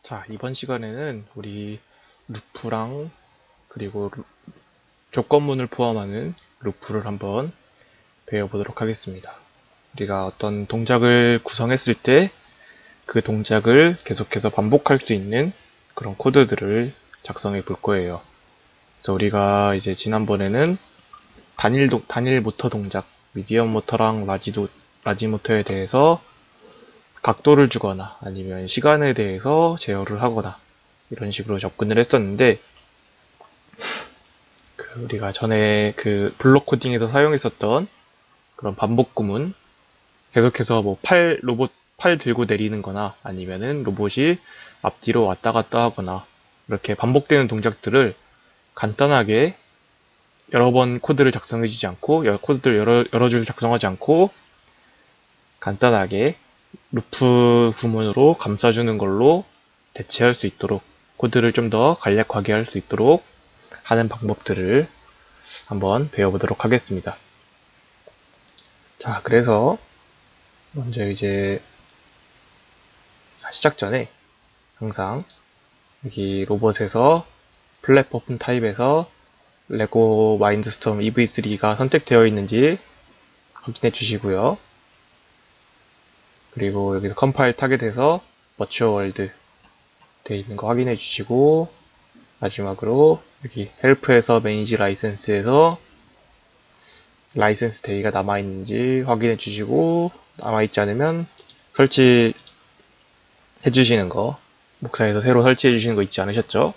자, 이번 시간에는 우리 루프랑 그리고 조건문을 포함하는 루프를 한번 배워보도록 하겠습니다. 우리가 어떤 동작을 구성했을 때 그 동작을 계속해서 반복할 수 있는 그런 코드들을 작성해 볼 거예요. 그래서 우리가 이제 지난번에는 단일 모터 동작, 미디엄 모터랑 라지 모터에 대해서 각도를 주거나 아니면 시간에 대해서 제어를 하거나 이런 식으로 접근을 했었는데, 우리가 전에 그 블록 코딩에서 사용했었던 그런 반복 구문, 계속해서 뭐 로봇 팔 들고 내리는 거나 아니면은 로봇이 앞뒤로 왔다 갔다 하거나 이렇게 반복되는 동작들을 간단하게 여러 번 코드를 작성해주지 않고, 코드를 여러 줄 작성하지 않고 간단하게 루프 구문으로 감싸주는 걸로 대체할 수 있도록, 코드를 좀 더 간략하게 할 수 있도록 하는 방법들을 한번 배워보도록 하겠습니다. 자, 그래서 먼저 이제 시작 전에 항상 여기 로봇에서 플랫폼 타입에서 레고 마인드스톰 EV3가 선택되어 있는지 확인해 주시고요. 그리고 여기서 컴파일 타겟에서 버추얼 월드 되어 있는 거 확인해 주시고, 마지막으로 여기 헬프에서 매니지 라이센스에서 라이센스 데이가 남아있는지 확인해 주시고, 남아있지 않으면 설치해 주시는 거, 목사에서 새로 설치해 주시는 거 잊지 않으셨죠?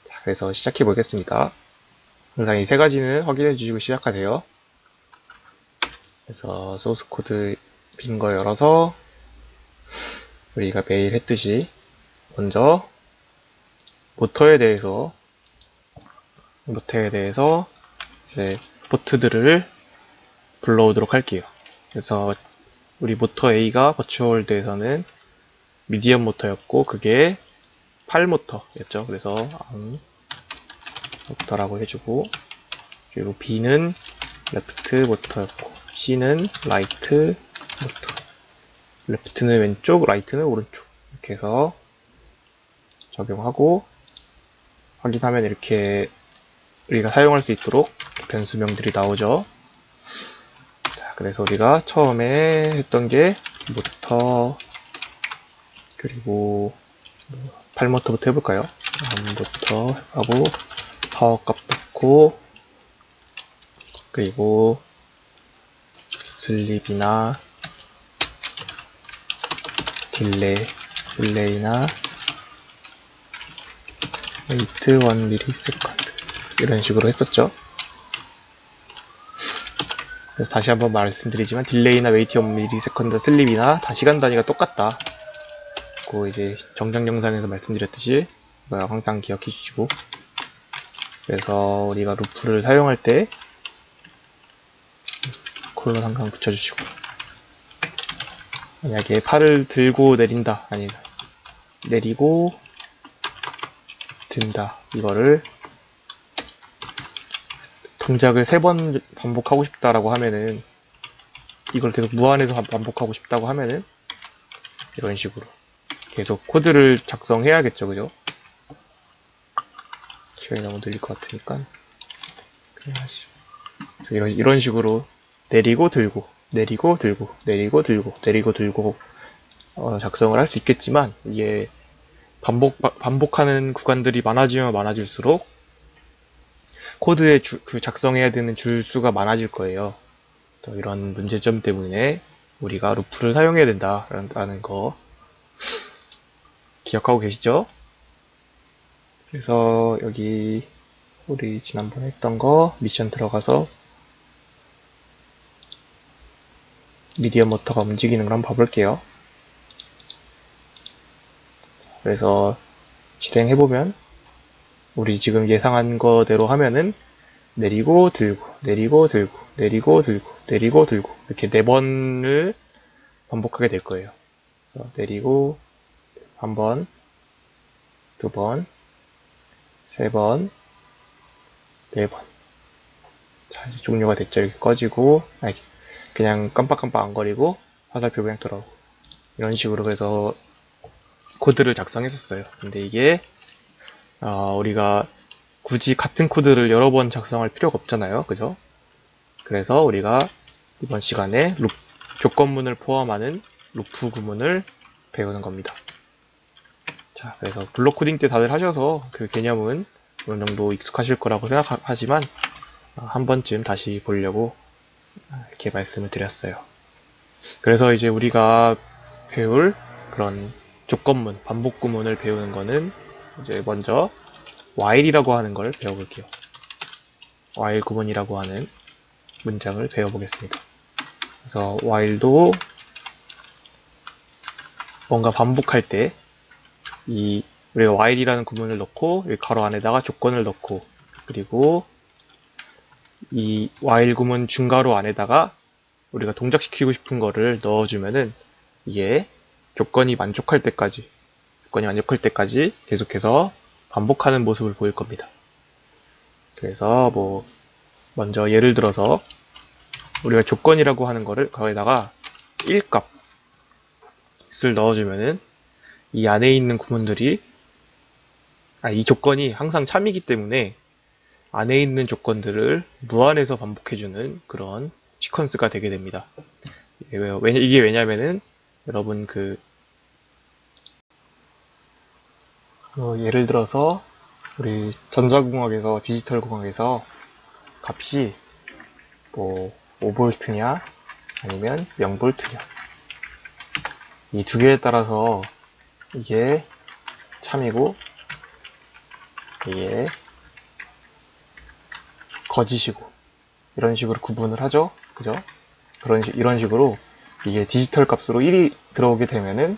자, 그래서 시작해 보겠습니다. 항상 이 세 가지는 확인해 주시고 시작하세요. 그래서 소스 코드 빈 거 열어서 우리가 매일 했듯이 먼저 모터에 대해서 이제 포트들을 불러오도록 할게요. 그래서 우리 모터 A가 버추얼드에서는 미디엄 모터였고, 그게 8모터였죠. 그래서 모터라고 해주고, 그리고 B는 레프트 모터였고, C는 라이트 모터. 레프트는 왼쪽, 라이트는 오른쪽. 이렇게 해서 적용하고 확인하면 이렇게 우리가 사용할 수 있도록 변수명들이 나오죠. 자, 그래서 우리가 처음에 했던 게 모터, 그리고 8모터부터 해볼까요? 모터 하고 파워 값 넣고, 그리고 슬립이나 딜레이나 웨이트 1ms 이런 식으로 했었죠. 그래서 다시 한번 말씀드리지만 딜레이나 웨이트 1ms, 슬립이나 다 시간 단위가 똑같다. 그 이제 정작 영상에서 말씀드렸듯이 항상 기억해 주시고, 그래서 우리가 루프를 사용할 때 콜론 항상 붙여주시고, 만약에 팔을 들고 내린다, 아니 내리고 든다, 이거를 동작을 3번 반복하고 싶다라고 하면은, 이걸 계속 무한해서 반복하고 싶다고 하면은 이런 식으로 계속 코드를 작성해야겠죠, 그죠? 시간이 너무 느릴 것 같으니까 그냥 하시죠. 이런 식으로 내리고 들고, 내리고 들고, 내리고 들고, 내리고 들고 작성을 할 수 있겠지만, 이게 반복하는 구간들이 많아지면 많아질수록 코드에 그 작성해야 되는 줄수가 많아질 거예요. 이런 문제점 때문에 우리가 루프를 사용해야 된다라는 거 기억하고 계시죠? 그래서 여기 우리 지난번에 했던 거 미션 들어가서 미디어 모터가 움직이는 걸 한번 봐볼게요. 그래서 실행해보면 우리 지금 예상한 거대로 하면은 내리고 들고, 내리고 들고, 내리고 들고, 내리고 들고, 이렇게 4번을 반복하게 될 거예요. 내리고 한 번, 2번, 3번, 4번. 자, 이제 종료가 됐죠. 이렇게 꺼지고, 그냥 깜빡깜빡 안 거리고 화살표 그냥 돌아오고, 이런 식으로. 그래서 코드를 작성했었어요. 근데 이게 우리가 굳이 같은 코드를 여러 번 작성할 필요가 없잖아요. 그죠? 그래서 우리가 이번 시간에 조건문을 포함하는 루프 구문을 배우는 겁니다. 자, 그래서 블록 코딩 때 다들 하셔서 그 개념은 어느 정도 익숙하실 거라고 생각하지만 한 번쯤 다시 보려고 이렇게 말씀을 드렸어요. 그래서 이제 우리가 배울 그런 조건문, 반복 구문을 배우는 거는 이제 먼저 while이라고 하는 걸 배워볼게요. while 구문이라고 하는 문장을 배워보겠습니다. 그래서 while도 뭔가 반복할 때 우리가 while이라는 구문을 넣고 여기 가로 안에다가 조건을 넣고 그리고 이 while 구문 중가로 안에다가 우리가 동작시키고 싶은 거를 넣어주면은 이게 조건이 만족할 때까지 계속해서 반복하는 모습을 보일 겁니다. 그래서 먼저 예를 들어서 우리가 조건이라고 하는 거를 거기다가 1값을 넣어주면은 이 안에 있는 구문들이 이 조건이 항상 참이기 때문에 안에 있는 조건들을 무한해서 반복해주는 그런 시퀀스가 되게 됩니다. 이게 왜냐면은 여러분 예를 들어서 우리 전자공학에서 디지털공학에서 값이 5V냐 아니면 0V냐 이 두 개에 따라서 이게 참이고 이게 거짓이고 이런 식으로 구분을 하죠. 그죠? 이런 식으로 이게 디지털 값으로 1이 들어오게 되면은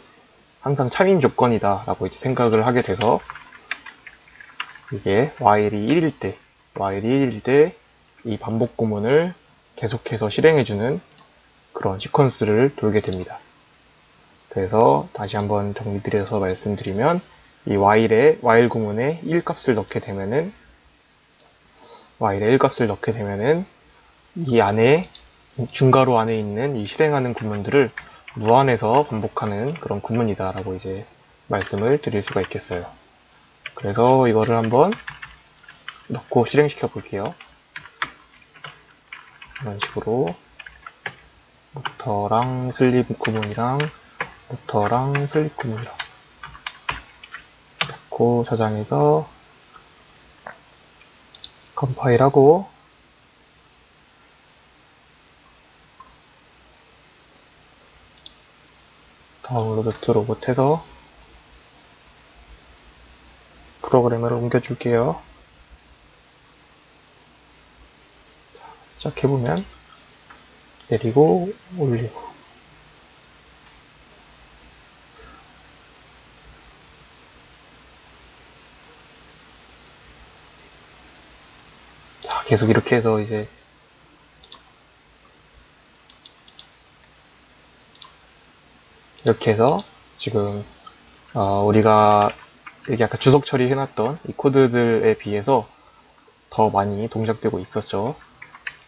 항상 참인 조건이다 라고 이제 생각을 하게 돼서 이게 while이 1일 때 이 반복 구문을 계속해서 실행해주는 그런 시퀀스를 돌게 됩니다. 그래서 다시 한번 정리드려서 말씀드리면 이 while 구문에 1값을 넣게 되면은 while에 1값을 넣게 되면은 이 안에 중괄호 안에 있는 이 실행하는 구문들을 무한해서 반복하는 그런 구문이다 라고 이제 말씀을 드릴 수가 있겠어요. 그래서 이거를 한번 넣고 실행시켜 볼게요. 이런 식으로 모터랑 슬립 구문이랑 모터랑 슬립 구문이랑 넣고 저장해서 컴파일하고 다운로드 투 로봇 해서 프로그램을 옮겨줄게요. 시작해보면 내리고 올리고 자 계속 이렇게 해서 이제 이렇게 해서 지금 우리가 여기 아까 주석 처리해놨던 이 코드들에 비해서 더 많이 동작되고 있었죠.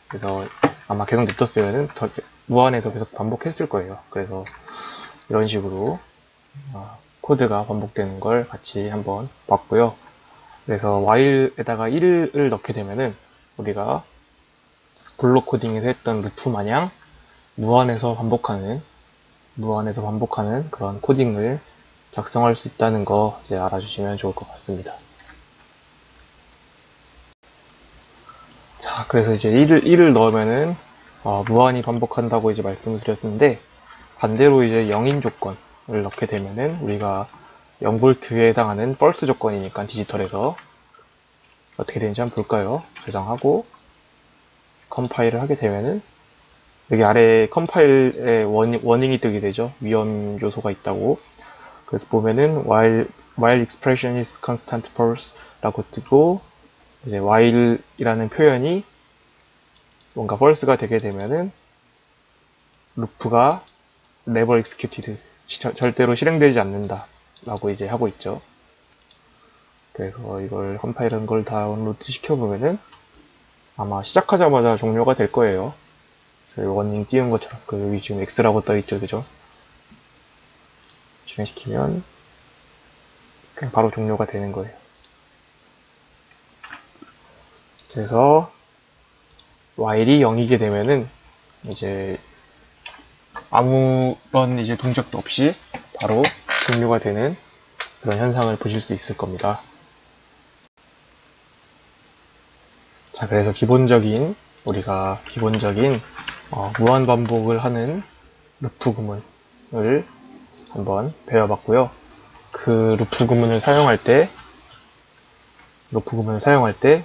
그래서 아마 계속 냅뒀으면 더 무한해서 계속 반복했을 거예요. 그래서 이런 식으로 코드가 반복되는 걸 같이 한번 봤고요. 그래서 while에다가 1을 넣게 되면은 우리가 블록 코딩에서 했던 루프 마냥 무한해서 반복하는 그런 코딩을 작성할 수 있다는 거 이제 알아주시면 좋을 것 같습니다. 자, 그래서 이제 1을 넣으면은 무한히 반복한다고 이제 말씀을 드렸는데 반대로 이제 0인 조건을 넣게 되면은 우리가 0V에 해당하는 펄스 조건이니까 디지털에서 어떻게 되는지 한번 볼까요? 저장하고 컴파일을 하게 되면은 여기 아래에 컴파일에 워닝이 뜨게 되죠. 위험 요소가 있다고. 그래서 보면은 while expression is constant pulse 라고 뜨고 이제 while이라는 표현이 뭔가 false가 되게 되면은 루프가 never executed 절대로 실행되지 않는다 라고 이제 하고 있죠. 그래서 이걸 컴파일한 걸 다운로드 시켜보면은 아마 시작하자마자 종료가 될 거예요. 저희 워닝 띄운 것처럼 여기 지금 X라고 떠있죠, 그죠? 실행시키면 그냥 바로 종료가 되는 거예요. 그래서 while이 0이게 되면은 이제 아무런 이제 동작도 없이 바로 종료가 되는 그런 현상을 보실 수 있을 겁니다. 자, 그래서 우리가 기본적인 무한 반복을 하는 루프 구문을 한번 배워봤고요. 그 루프 구문을 사용할 때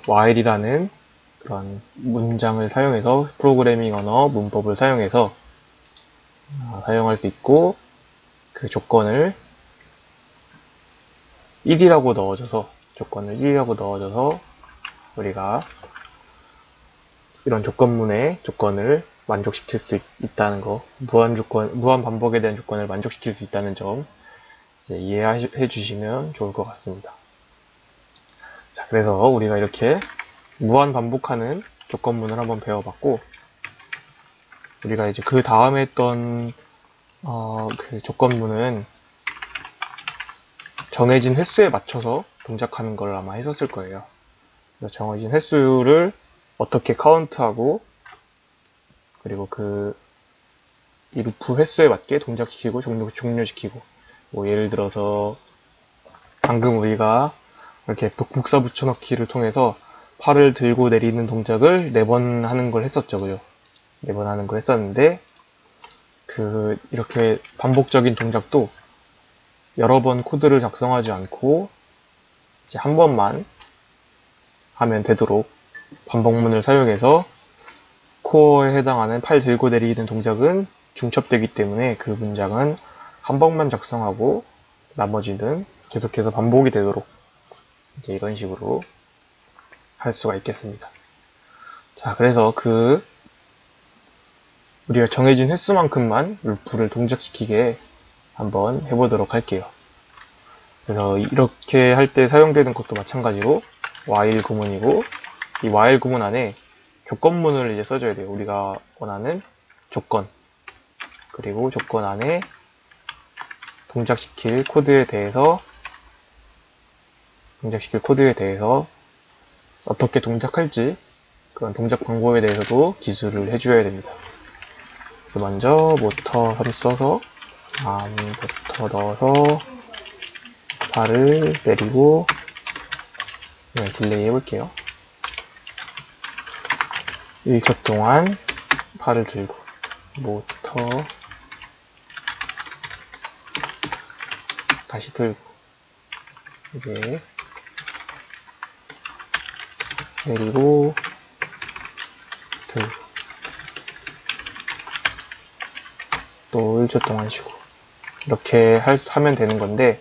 while이라는 그런 문장을 사용해서 프로그래밍 언어 문법을 사용해서 사용할 수 있고, 그 조건을 1이라고 넣어줘서 우리가 이런 조건을 만족시킬 수 있다는 거, 무한 반복에 대한 조건을 만족시킬 수 있다는 점 이해해 주시면 좋을 것 같습니다. 자, 그래서 우리가 이렇게 무한 반복하는 조건문을 한번 배워봤고, 우리가 이제 그 다음에 했던 그 조건문은 정해진 횟수에 맞춰서 동작하는 걸 아마 했었을 거예요. 그래서 정해진 횟수를 어떻게 카운트하고, 그리고 이 루프 횟수에 맞게 동작시키고 종료시키고, 뭐 예를 들어서 방금 우리가 이렇게 복사 붙여넣기를 통해서 팔을 들고 내리는 동작을 4번 하는 걸 했었죠. 그죠? 4번 하는 걸 했었는데, 이렇게 반복적인 동작도 여러 번 코드를 작성하지 않고 이제 한 번만 하면 되도록 반복문을 사용해서 코어에 해당하는 팔 들고 내리는 동작은 중첩되기 때문에 그 문장은 한 번만 작성하고 나머지는 계속해서 반복이 되도록 이제 이런 식으로 할 수가 있겠습니다. 자, 그래서 우리가 정해진 횟수만큼만 루프를 동작시키게 한번 해보도록 할게요. 그래서 이렇게 할 때 사용되는 것도 마찬가지로 while 구문이고, 이 while 구문 안에 조건문을 이제 써줘야 돼요. 우리가 원하는 조건, 그리고 조건 안에 동작시킬 코드에 대해서 어떻게 동작할지, 그런 동작 방법에 대해서도 기술을 해줘야 됩니다. 먼저 모터를 써서 모터 넣어서 팔을 내리고 그냥 딜레이 해볼게요. 1초 동안 팔을 들고 모터 다시 들고 이게 내리고 들고 또 1초 동안 쉬고 이렇게 하면 되는 건데,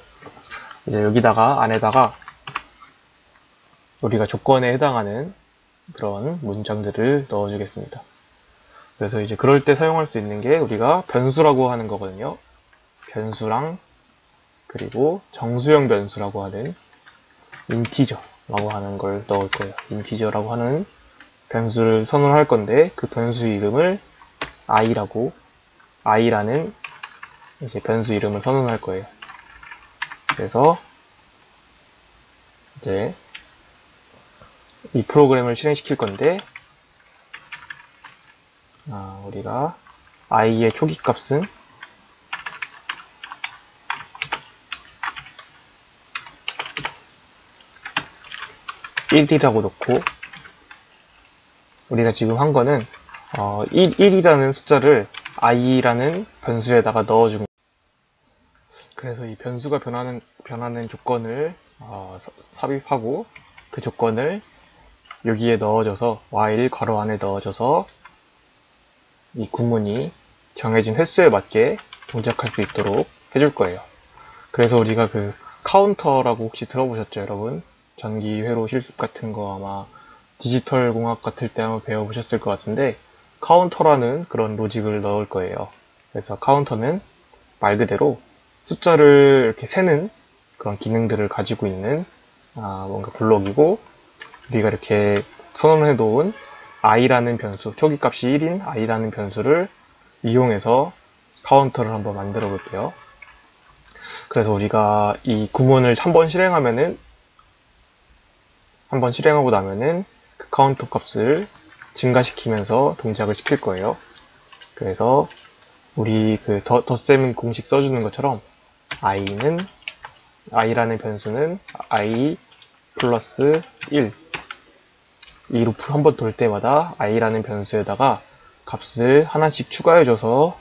이제 안에다가 우리가 조건에 해당하는 그런 문장들을 넣어주겠습니다. 그래서 이제 그럴 때 사용할 수 있는 게 우리가 변수라고 하는 거거든요. 변수랑 그리고 정수형 변수라고 하는 인티저라고 하는 걸 넣을 거예요. 인티저라고 하는 변수를 선언할 건데, 그 변수 이름을 i라는 이제 변수 이름을 선언할 거예요. 그래서 이제 이 프로그램을 실행시킬 건데, 우리가 i의 초기 값은 1이라고 놓고, 우리가 지금 한 거는 1이라는 숫자를 i라는 변수에다가 넣어준 거예요. 그래서 이 변수가 변하는 조건을 삽입하고, 그 조건을 여기에 넣어줘서 while 괄호 안에 넣어줘서 이 구문이 정해진 횟수에 맞게 동작할 수 있도록 해줄 거예요. 그래서 우리가 카운터라고 혹시 들어보셨죠, 여러분? 전기 회로 실습 같은 거 아마 디지털 공학 같을 때 한번 배워보셨을 것 같은데, 카운터라는 그런 로직을 넣을 거예요. 그래서 카운터는 말 그대로 숫자를 이렇게 세는 그런 기능들을 가지고 있는 뭔가 블록이고, 우리가 이렇게 선언해 놓은 i라는 변수, 초기 값이 1인 i라는 변수를 이용해서 카운터를 한번 만들어 볼게요. 그래서 우리가 이 구문을 한번 실행하고 나면은 그 카운터 값을 증가시키면서 동작을 시킬 거예요. 그래서 우리 그 덧셈 공식 써주는 것처럼 i라는 변수는 i 플러스 1, 이 루프를 한번 돌 때마다 i라는 변수에다가 값을 하나씩 추가해줘서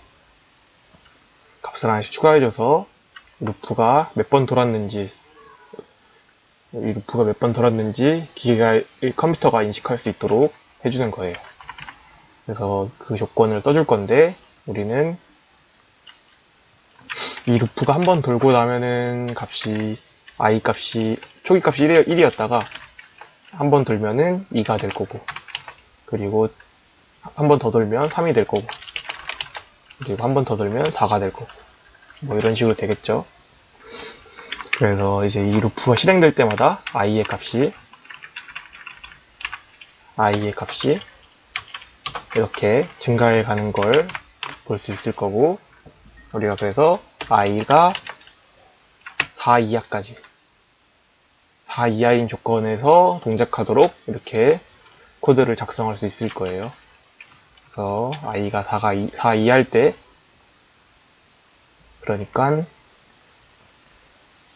루프가 몇 번 돌았는지 컴퓨터가 인식할 수 있도록 해주는 거예요. 그래서 그 조건을 써줄 건데, 우리는 이 루프가 한번 돌고 나면은 초기 값이 1이었다가 한 번 돌면은 2가 될 거고, 그리고 한 번 더 돌면 3이 될 거고, 그리고 한 번 더 돌면 4가 될 거고, 뭐 이런 식으로 되겠죠. 그래서 이제 이 루프가 실행될 때마다 i의 값이 이렇게 증가해 가는 걸 볼 수 있을 거고, 우리가 그래서 i가 4 이하인 조건에서 동작하도록 이렇게 코드를 작성할 수 있을 거예요. 그래서 i가 4 이하일 때, 그러니까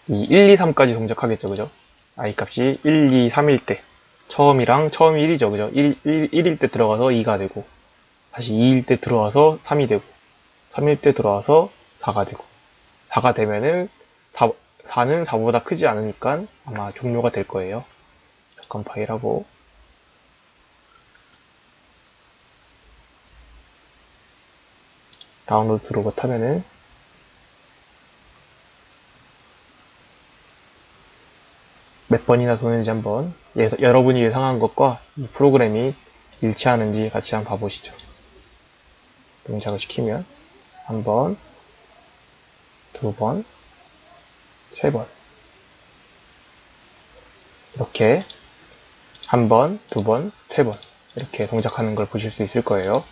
이 1, 2, 3까지 동작하겠죠, 그죠? i 값이 1, 2, 3일 때, 처음이 1이죠, 그죠? 1일 때 들어가서 2가 되고, 다시 2일 때 들어와서 3이 되고, 3일 때 들어와서 4가 되고, 4가 되면은 4는 4보다 크지 않으니까 아마 종료가 될 거예요. 컴파일하고, 다운로드 로봇 하면은 몇 번이나 도는지 한번 여러분이 예상한 것과 이 프로그램이 일치하는지 같이 한번 봐보시죠. 동작을 시키면 한 번, 두 번, 세 번, 이렇게 한 번, 두 번, 세 번 이렇게 동작하는 걸 보실 수 있을 거예요.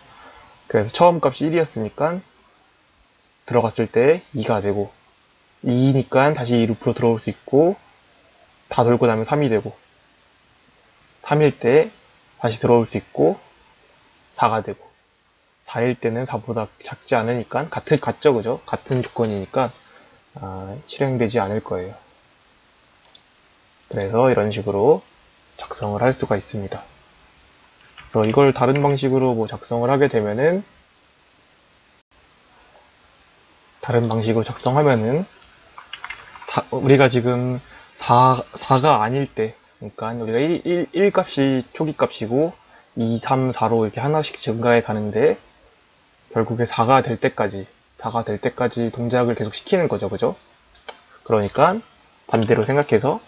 그래서 처음 값이 1이었으니까 들어갔을 때 2가 되고, 2니까 다시 이 루프로 들어올 수 있고, 다 돌고 나면 3이 되고, 3일 때 다시 들어올 수 있고 4가 되고, 4일 때는 4보다 작지 않으니까 같죠, 그죠? 같은 조건이니까 실행되지 않을 거예요. 그래서 이런 식으로 작성을 할 수가 있습니다. 그래서 이걸 다른 방식으로 뭐 작성을 하게 되면은, 다른 방식으로 작성하면은 우리가 지금 4가 아닐 때, 그러니까 우리가 1 값이 초기 값이고 2, 3, 4로 이렇게 하나씩 증가해 가는데, 결국에 4가 될 때까지 동작을 계속 시키는 거죠, 그죠? 그러니까 반대로 생각해서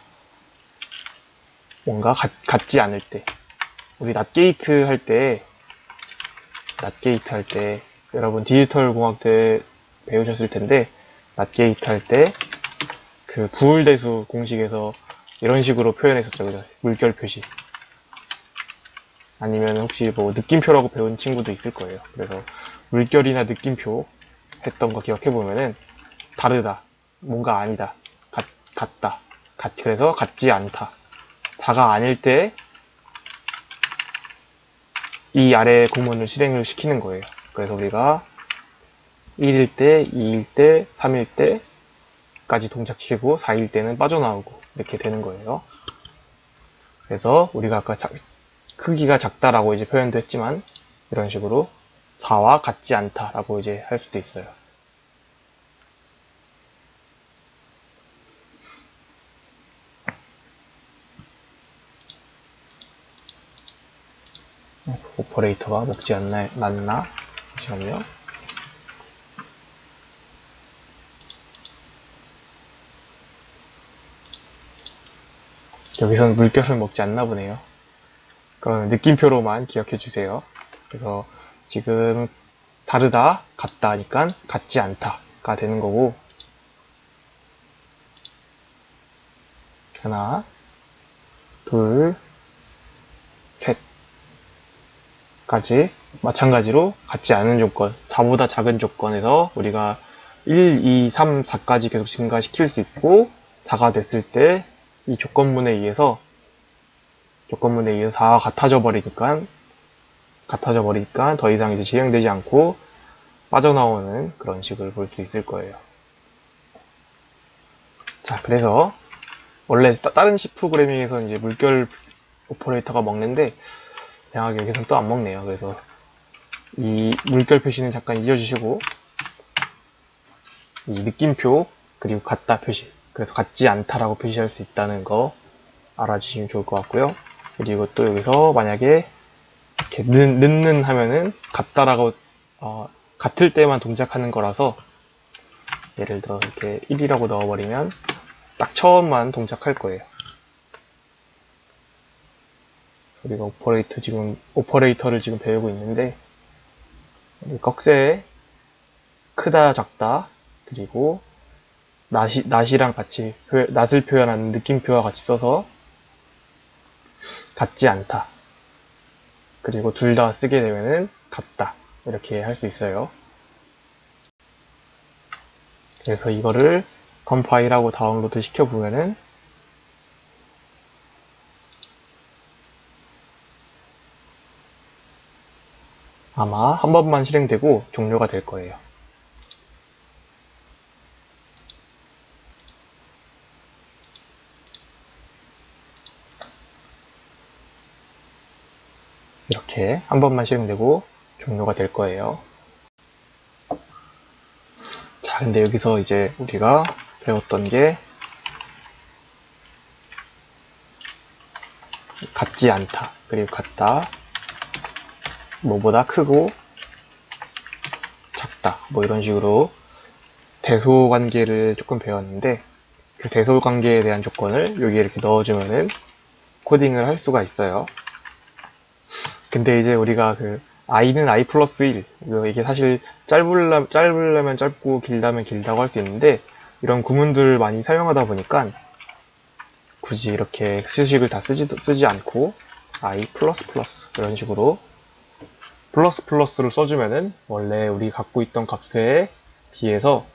뭔가 같지 않을 때, 우리 낫게이트 할 때 여러분 디지털 공학 때 배우셨을 텐데, 낫게이트 할 때 그 부울대수 공식에서 이런 식으로 표현했었죠, 그죠? 물결 표시. 아니면 혹시 뭐 느낌표라고 배운 친구도 있을 거예요. 그래서 물결이나 느낌표 했던 거 기억해보면은, 다르다, 뭔가 아니다, 같다, 그래서 같지 않다, 4가 아닐 때 이 아래 구문을 실행을 시키는 거예요. 그래서 우리가 1일 때, 2일 때, 3일 때까지 동작시키고 4일 때는 빠져나오고 이렇게 되는 거예요. 그래서 우리가 아까 크기가 작다라고 이제 표현도 했지만, 이런 식으로 4와 같지 않다라고 이제 할 수도 있어요. 오퍼레이터가 먹지 않나, 맞나? 잠시만요. 여기서는 물결을 먹지 않나 보네요. 그럼 느낌표로만 기억해 주세요. 그래서 지금 다르다, 같다 하니까 같지 않다가 되는 거고, 하나, 둘, 셋까지 마찬가지로 같지 않은 조건, 4보다 작은 조건에서 우리가 1, 2, 3, 4까지 계속 증가시킬 수 있고 4가 됐을 때 이 조건문에 의해서 4가 같아져 버리니까 더 이상 이제 실행되지 않고 빠져나오는 그런 식을 볼 수 있을 거예요. 자, 그래서 원래 다른 C 프로그래밍에서 이제 물결 오퍼레이터가 먹는데 이상하게 여기서는 또 안 먹네요. 그래서 이 물결 표시는 잠깐 잊어주시고 이 느낌표 그리고 같다 표시, 그래서 같지 않다라고 표시할 수 있다는 거 알아주시면 좋을 것 같고요. 그리고 또 여기서 만약에 이렇게 는는 하면은 같다라고 같을 때만 동작하는 거라서 예를 들어 이렇게 1이라고 넣어버리면 딱 처음만 동작할 거예요. 우리가 오퍼레이터를 지금 배우고 있는데 꺽쇠에 크다 작다 그리고 낫이랑 같이 낫을 표현하는 느낌표와 같이 써서 같지 않다 그리고 둘 다 쓰게 되면은 같다 이렇게 할 수 있어요. 그래서 이거를 컴파일하고 다운로드 시켜보면은 아마 한 번만 실행되고 종료가 될 거예요. 이렇게 한 번만 실행되고 종료가 될 거예요. 자, 근데 여기서 이제 우리가 배웠던 게 같지 않다 그리고 같다 뭐보다 크고 작다 뭐 이런 식으로 대소 관계를 조금 배웠는데 그 대소 관계에 대한 조건을 여기에 이렇게 넣어주면은 코딩을 할 수가 있어요. 근데 이제 우리가 그 i는 i 플러스 1 이게 사실 짧으려면 짧고 길다면 길다고 할 수 있는데 이런 구문들을 많이 사용하다 보니까 굳이 이렇게 수식을 다 쓰지 않고 i 플러스 플러스 이런 식으로 플러스 플러스를 써주면은 원래 우리 갖고 있던 값에 비해서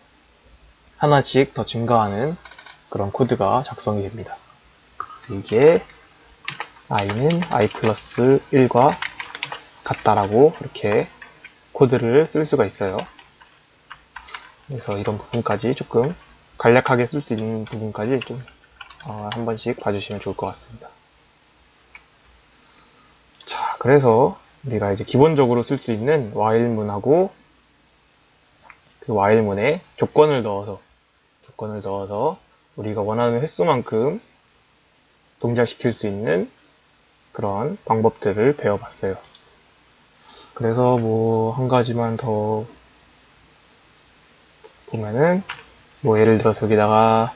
하나씩 더 증가하는 그런 코드가 작성이 됩니다. 그래서 이게 i는 i 플러스 1과 같다라고 이렇게 코드를 쓸 수가 있어요. 그래서 이런 부분까지 조금 간략하게 쓸 수 있는 부분까지 좀 한 번씩 봐주시면 좋을 것 같습니다. 자, 그래서 우리가 이제 기본적으로 쓸 수 있는 while문하고 그 while문에 조건을 넣어서 우리가 원하는 횟수만큼 동작시킬 수 있는 그런 방법들을 배워봤어요. 그래서 뭐 한 가지만 더 보면은 뭐 예를 들어서 여기다가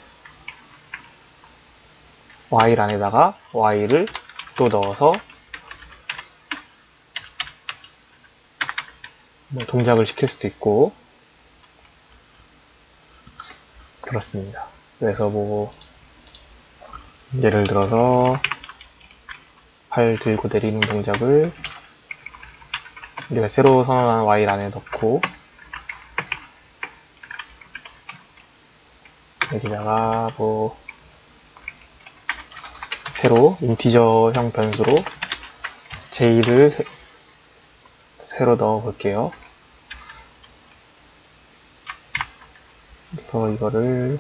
while 안에다가 while을 또 넣어서 뭐 동작을 시킬 수도 있고 그렇습니다. 그래서 뭐 예를 들어서 팔 들고 내리는 동작을 우리가 새로 선언한 while 안에 넣고 여기다가 뭐 새로 인티저형 변수로 j를 새로 넣어 볼게요. 그래서 이거를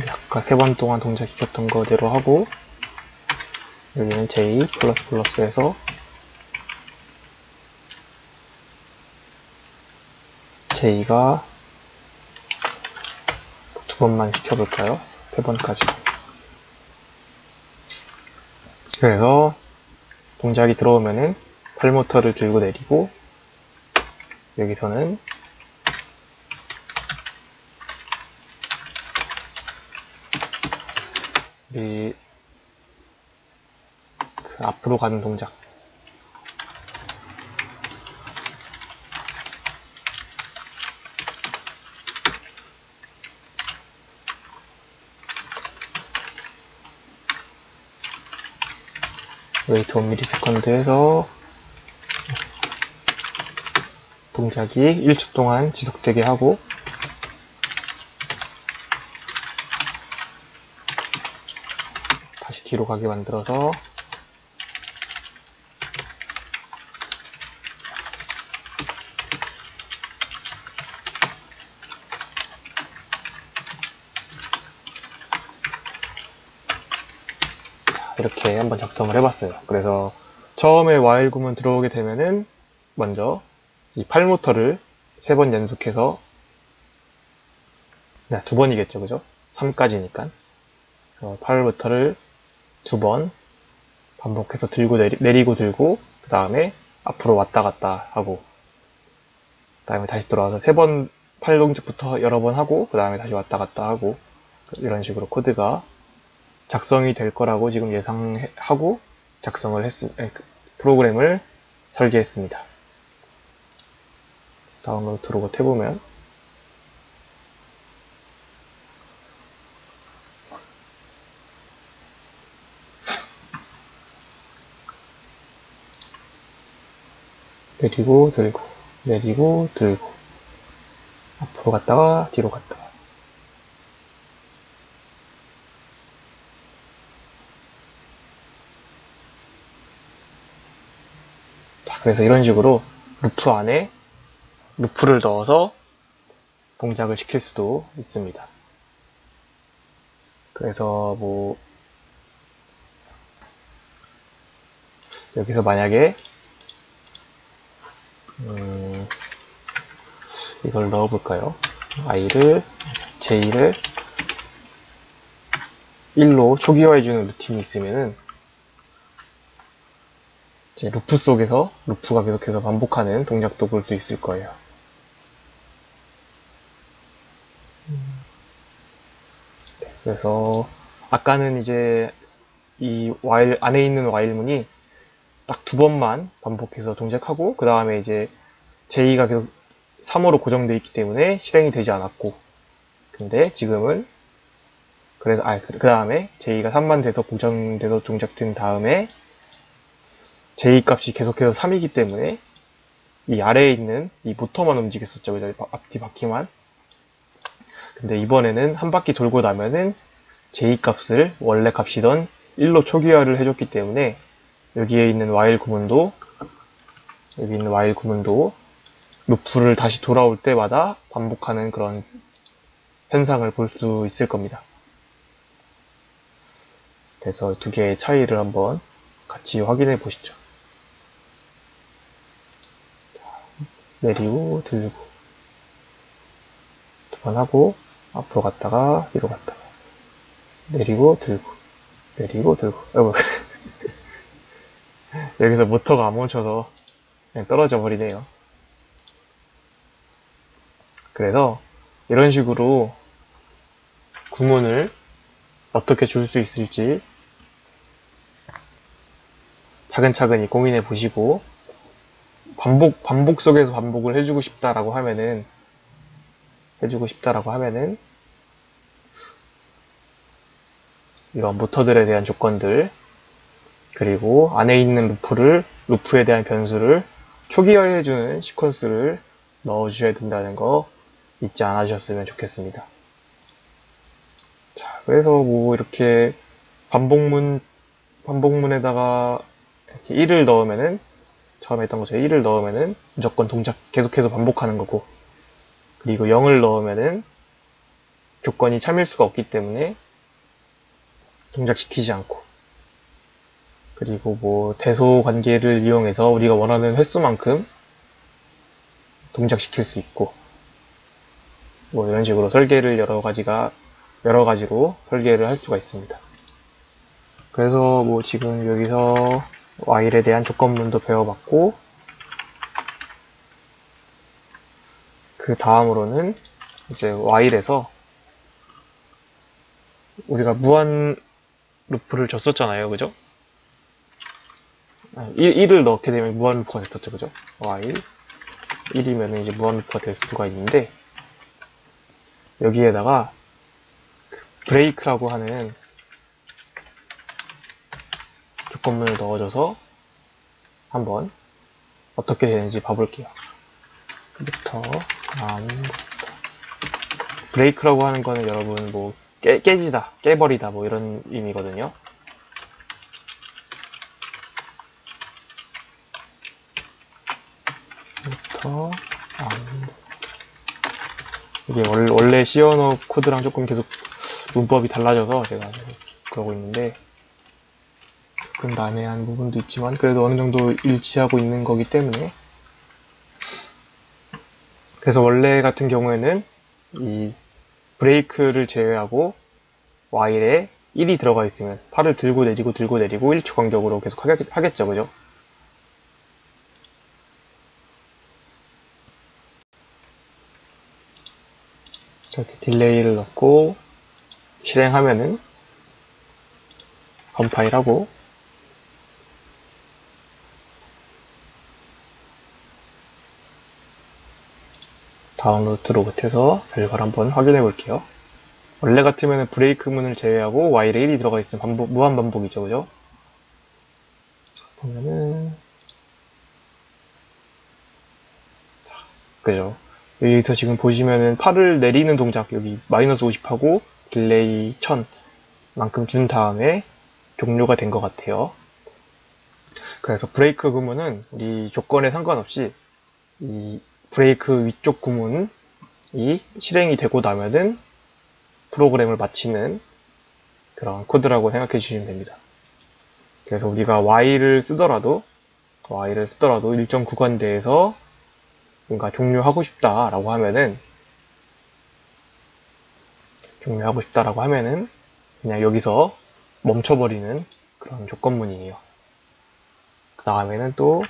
아까 3번 동안 동작시켰던 거대로 하고 여기는 j 플러스 플러스에서 j가 2번만 시켜볼까요? 3번까지. 그래서 동작이 들어오면은 팔모터를 들고 내리고 여기서는 우리 그 앞으로 가는 동작 wait 1ms 해서 동작이 1초 동안 지속되게 하고 다시 뒤로 가게 만들어서 이렇게 한번 작성을 해봤어요. 그래서 처음에 while 구문 들어오게 되면은 먼저 이 팔 모터를 3번 연속해서 2번이겠죠, 그죠? 3까지니까. 그래서 팔 모터를 2번 반복해서 들고 내리고 들고 그 다음에 앞으로 왔다 갔다 하고 그 다음에 다시 돌아와서 3번 팔 동작부터 여러 번 하고 그 다음에 다시 왔다 갔다 하고 이런 식으로 코드가 작성이 될 거라고 지금 예상하고 프로그램을 설계했습니다. 다운로드 로봇 해보면 내리고 들고 내리고 들고 앞으로 갔다가 뒤로 갔다가 그래서 이런 식으로 루프 안에 루프를 넣어서 동작을 시킬 수도 있습니다. 그래서 뭐 여기서 만약에 이걸 넣어볼까요? i를 j를 1로 초기화해주는 루틴이 있으면은 이제 루프 속에서 루프가 계속해서 반복하는 동작도 볼 수 있을 거예요. 그래서 아까는 이제 이 while 안에 있는 while문이 딱 2번만 반복해서 동작하고 그 다음에 이제 j가 계속 3으로 고정되어 있기 때문에 실행이 되지 않았고 근데 지금은 그래서 그 다음에 j가 3만 돼서 고정돼서 동작된 다음에 j 값이 계속해서 3이기 때문에 이 아래에 있는 이 모터만 움직였었죠. 그죠? 앞뒤 바퀴만. 근데 이번에는 한 바퀴 돌고 나면은 j 값을 원래 값이던 1로 초기화를 해줬기 때문에 여기에 있는 while 구문도 루프를 다시 돌아올 때마다 반복하는 그런 현상을 볼 수 있을 겁니다. 그래서 두 개의 차이를 한번 같이 확인해 보시죠. 내리고 들고 2번 하고 앞으로 갔다가 뒤로 갔다가 내리고 들고 내리고 들고 여기서 모터가 안 멈춰서 그냥 떨어져 버리네요. 그래서 이런 식으로 구문을 어떻게 줄 수 있을지 차근차근히 고민해 보시고 반복 속에서 반복을 해주고 싶다라고 하면은 이런 모터들에 대한 조건들 그리고 안에 있는 루프에 대한 변수를 초기화해주는 시퀀스를 넣어주셔야 된다는 거 잊지 않으셨으면 좋겠습니다. 자, 그래서 뭐 이렇게 반복문에다가 이렇게 1을 넣으면은 처음에 했던 것처럼 1을 넣으면은 무조건 동작 계속해서 반복하는 거고 그리고 0을 넣으면은 교권이 참일 수가 없기 때문에 동작시키지 않고 그리고 뭐 대소 관계를 이용해서 우리가 원하는 횟수만큼 동작시킬 수 있고 뭐 이런 식으로 설계를 여러 가지로 설계를 할 수가 있습니다. 그래서 뭐 지금 여기서 while에 대한 조건문도 배워봤고 그 다음으로는 이제 while에서 우리가 무한 루프를 줬었잖아요. 그죠? 1을 넣게 되면 무한 루프가 됐었죠. 그죠? while 1이면 이제 무한 루프가 될 수가 있는데 여기에다가 브레이크라고 하는 조건문을 넣어줘서 한번 어떻게 되는지 봐볼게요. 부터 브레이크라고 하는 거는 여러분 뭐 깨지다, 깨버리다 뭐 이런 의미거든요. 부터 이게 원래 C 언어 코드랑 조금 계속 문법이 달라져서 제가 그러고 있는데 조금 난해한 부분도 있지만 그래도 어느 정도 일치하고 있는 거기 때문에, 그래서 원래 같은 경우에는 이 브레이크를 제외하고 while에 1이 들어가 있으면 팔을 들고 내리고 1초 간격으로 계속 하겠죠, 그죠? 이렇게 딜레이를 넣고 실행하면은 컴파일하고 다운로드 로봇에서 결과를 한번 확인해 볼게요. 원래 같으면 브레이크 문을 제외하고 while에 1이 들어가 있으면 무한 반복이죠, 그죠? 보면은 그죠? 여기서 지금 보시면은 팔을 내리는 동작 여기 마이너스 50하고 딜레이 1000 만큼 준 다음에 종료가 된 것 같아요. 그래서 브레이크 구문은 우리 조건에 상관없이 이 브레이크 위쪽 구문이 실행이 되고 나면은 프로그램을 마치는 그런 코드라고 생각해 주시면 됩니다. 그래서 우리가 while을 쓰더라도 일정 구간대에서 뭔가 종료하고 싶다라고 하면은 그냥 여기서 멈춰버리는 그런 조건문이에요. 그 다음에는 또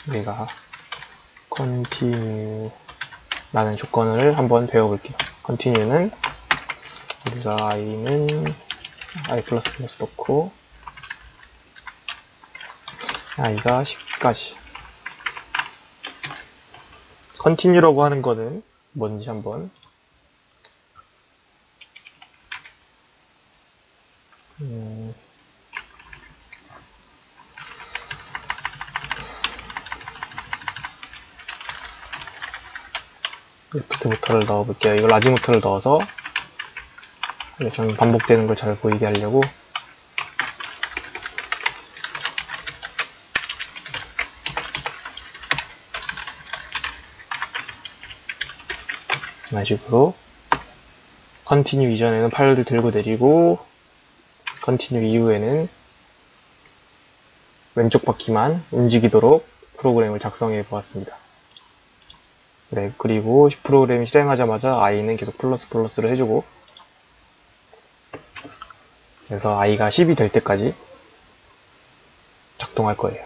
우리가 continue 라는 조건을 한번 배워볼게요. continue는 우리가 i는 i++ 넣고 i가 10까지. continue라고 하는 거는 뭔지 한번 레프트 모터를 넣어볼게요. 이거 라지 모터를 넣어서 좀 반복되는 걸 잘 보이게 하려고 이런 식으로 continue 이전에는 팔을 들고 내리고 continue 이후에는 왼쪽 바퀴만 움직이도록 프로그램을 작성해 보았습니다. 네, 그리고 프로그램이 실행하자마자 i는 계속 플러스를 해주고, 그래서 i가 10이 될 때까지 작동할 거예요.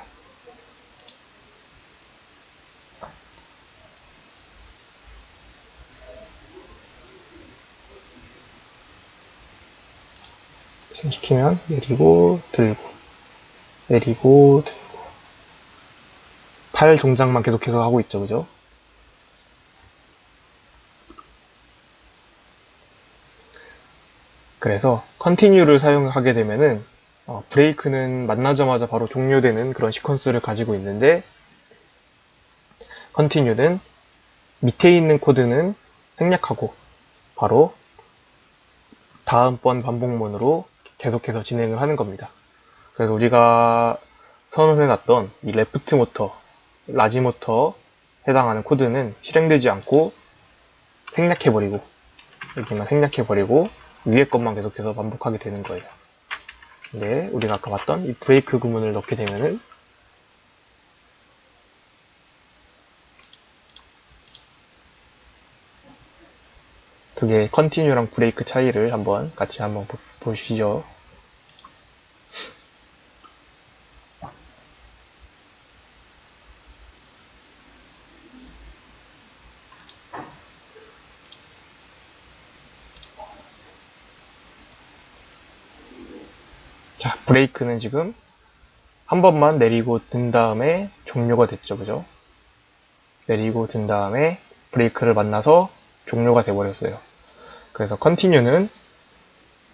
시키면 내리고 들고 팔 동작만 계속해서 하고 있죠, 그죠? 그래서 continue를 사용하게 되면은 브레이크는 만나자마자 바로 종료되는 그런 시퀀스를 가지고 있는데, continue는 밑에 있는 코드는 생략하고 바로 다음번 반복문으로 계속해서 진행을 하는 겁니다. 그래서 우리가 선언해놨던 이 레프트 모터, 라지 모터 해당하는 코드는 실행되지 않고 생략해버리고, 여기만 생략해버리고 위에 것만 계속해서 반복하게 되는 거예요. 근데 우리가 아까 봤던 이 브레이크 구문을 넣게 되면은 두 개의 컨티뉴랑 브레이크 차이를 같이 한번 보시죠. 자, 브레이크는 지금 한 번만 내리고 든 다음에 종료가 됐죠, 그죠? 내리고 든 다음에 브레이크를 만나서 종료가 돼버렸어요. 그래서 continue는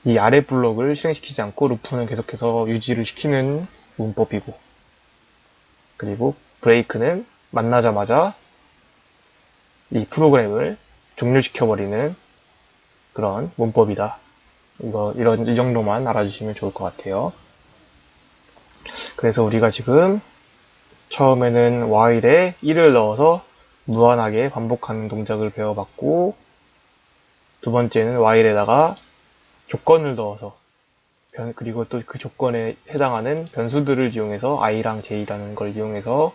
이 아래 블록을 실행시키지 않고 루프는 계속해서 유지를 시키는 문법이고, 그리고 브레이크는 만나자마자 이 프로그램을 종료시켜버리는 그런 문법이다. 이 정도만 알아주시면 좋을 것 같아요. 그래서 우리가 지금 처음에는 while에 1을 넣어서 무한하게 반복하는 동작을 배워봤고, 두 번째는 while에다가 조건을 넣어서 그리고 또 그 조건에 해당하는 변수들을 이용해서 i랑 j라는 걸 이용해서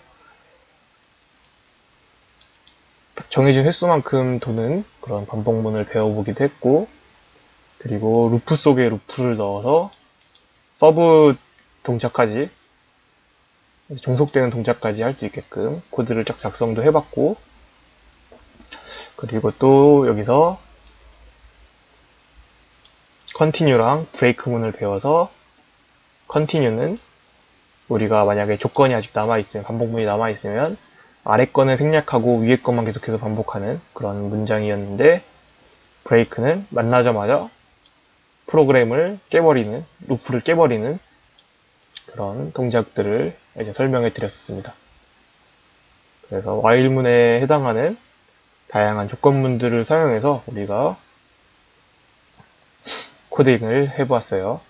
정해진 횟수만큼 도는 그런 반복문을 배워보기도 했고, 그리고 루프 속에 루프를 넣어서 서브 동작까지, 종속되는 동작까지 할 수 있게끔 코드를 쫙 작성도 해봤고, 그리고 또 여기서 continue랑 break문을 배워서, continue는 우리가 만약에 조건이 아직 남아있으면, 반복문이 남아있으면 아래 거는 생략하고 위에 것만 계속해서 반복하는 그런 문장이었는데, break는 만나자마자 프로그램을 깨버리는, 루프를 깨버리는 그런 동작들을 이제 설명해 드렸습니다. 그래서 while문에 해당하는 다양한 조건문들을 사용해서 우리가 코딩을 해보았어요.